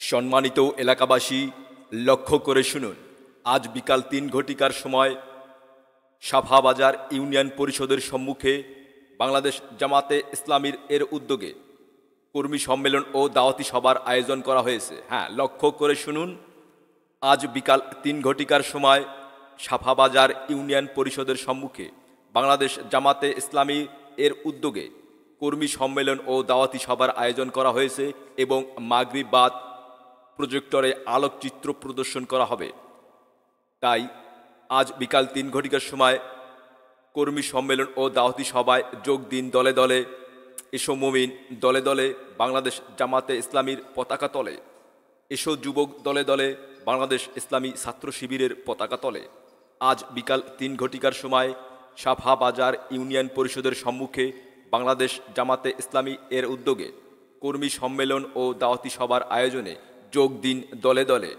সম্মানিত এলাকাবাসী, লক্ষ্য করে শুনুন। আজ বিকাল ৩ ঘটিকার সময় সাফা বাজার ইউনিয়ন পরিষদের সম্মুখে বাংলাদেশ জামাতে ইসলামীর এর উদ্যোগে কর্মী সম্মেলন ও দাওয়াতি সভার আয়োজন করা হয়েছে। লক্ষ্য করে শুনুন। আজ বিকাল ৩ ঘটিকার সময় সাফা বাজার ইউনিয়ন পরিষদের সম্মুখে বাংলাদেশ জামাতে ইসলামী এর উদ্যোগে কর্মী সম্মেলন ও দাওয়াতি সভার আয়োজন করা হয়েছে এবং মাগরিব বাদ প্রজেক্টরে আলোকচিত্র প্রদর্শন করা হবে। তাই আজ বিকাল ৩ ঘটিকার সময় কর্মী সম্মেলন ও দাওয়াতি সভায় যোগ দিন দলে দলে, এসো মুমিন দলে দলে বাংলাদেশ জামাতে ইসলামীর পতাকা তলে, এসো যুবক দলে দলে বাংলাদেশ ইসলামী ছাত্র শিবিরের পতাকা তলে। আজ বিকাল ৩ ঘটিকার সময় সাফা বাজার ইউনিয়ন পরিষদের সম্মুখে বাংলাদেশ জামাতে ইসলামী এর উদ্যোগে কর্মী সম্মেলন ও দাওয়াতি সভার আয়োজনে যোগ দিন দলে দলে।